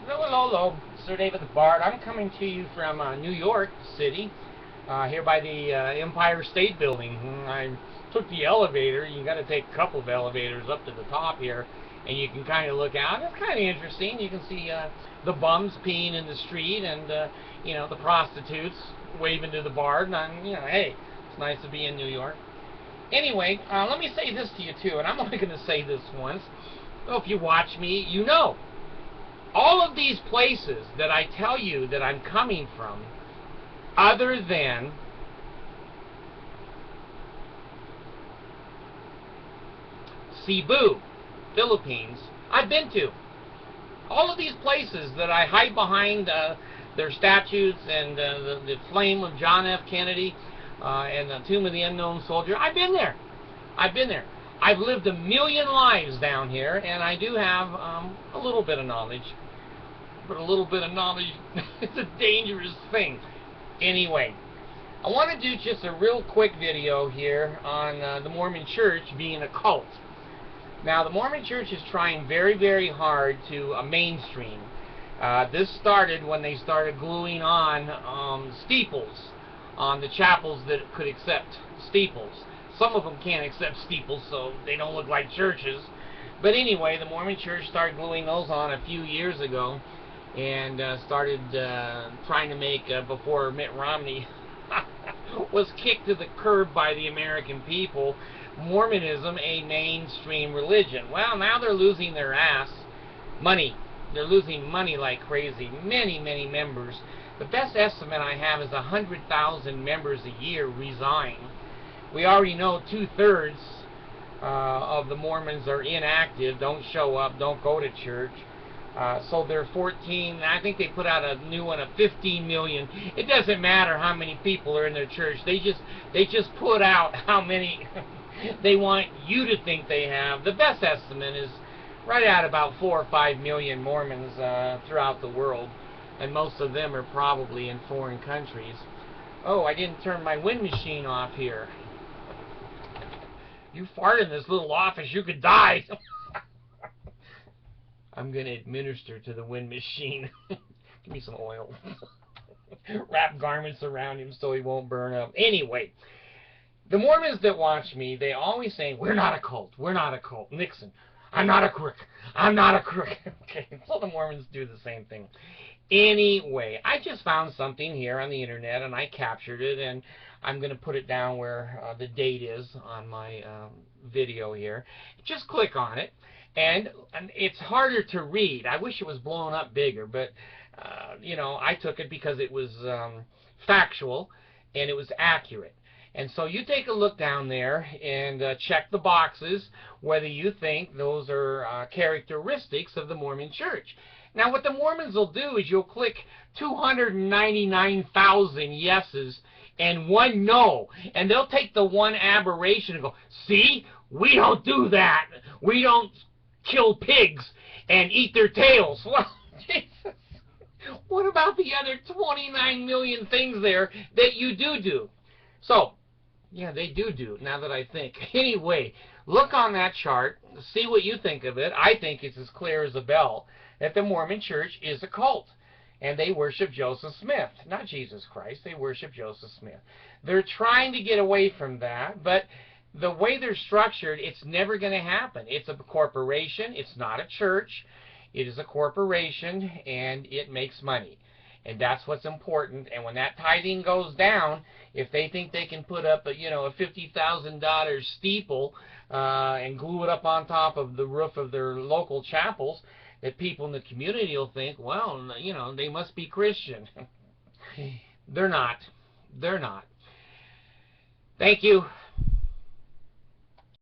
Hello, hello, hello. Sir David the Bard. I'm coming to you from New York City, here by the Empire State Building. I took the elevator. You got to take a couple of elevators up to the top here, and you can kind of look out. It's kind of interesting. You can see the bums peeing in the street, and the prostitutes waving to the Bard. And hey, it's nice to be in New York. Anyway, let me say this to you too, and I'm only going to say this once. So if you watch me, you know. All of these places that I tell you that I'm coming from, other than Cebu, Philippines, I've been to. All of these places that I hide behind their statues and the flame of John F. Kennedy and the Tomb of the Unknown Soldier, I've been there. I've been there. I've lived a million lives down here, and I do have a little bit of knowledge. But a little bit of knowledge is a dangerous thing. Anyway, I want to do just a real quick video here on the Mormon Church being a cult. Now, the Mormon Church is trying very, very hard to mainstream. This started when they started gluing on steeples on the chapels that could accept steeples. Some of them can't accept steeples, so they don't look like churches. But anyway, the Mormon Church started gluing those on a few years ago, and started trying to make, before Mitt Romney was kicked to the curb by the American people, Mormonism a mainstream religion. Well, now they're losing their money. They're losing money like crazy. Many, many members. The best estimate I have is 100,000 members a year resign. We already know 2/3 of the Mormons are inactive, don't show up, don't go to church. So they're 14, I think they put out a new one of 15 million. It doesn't matter how many people are in their church. They just put out how many they want you to think they have. The best estimate is right at about 4 or 5 million Mormons throughout the world, and most of them are probably in foreign countries. Oh, I didn't turn my wind machine off here. You fart in this little office, you could die. I'm going to administer to the wind machine. Give me some oil. Wrap garments around him so he won't burn up. Anyway, the Mormons that watch me, they always say, we're not a cult. We're not a cult. Nixon, I'm not a crook. I'm not a crook. Okay, so the Mormons do the same thing. Anyway, I just found something here on the internet, and I captured it, and I'm going to put it down where the date is on my video here. Just click on it. And it's harder to read. I wish it was blown up bigger, but I took it because it was factual and it was accurate. And so you take a look down there and check the boxes whether you think those are characteristics of the Mormon Church. Now, what the Mormons will do is you'll click 299,000 yeses and 1 no, and they'll take the one aberration and go, see, we don't do that. We don't kill pigs and eat their tails. Well, Jesus. What about the other 29 million things there that you do? So, yeah, they do, now that I think. Anyway, look on that chart, see what you think of it. I think it's as clear as a bell that the Mormon Church is a cult. And they worship Joseph Smith, not Jesus Christ. They worship Joseph Smith. They're trying to get away from that, but the way they're structured, it's never going to happen. It's a corporation. It's not a church. It is a corporation, and it makes money. And that's what's important. And when that tithing goes down, if they think they can put up a $50,000 steeple and glue it up on top of the roof of their local chapels, that people in the community will think, well, they must be Christian. They're not. They're not. Thank you.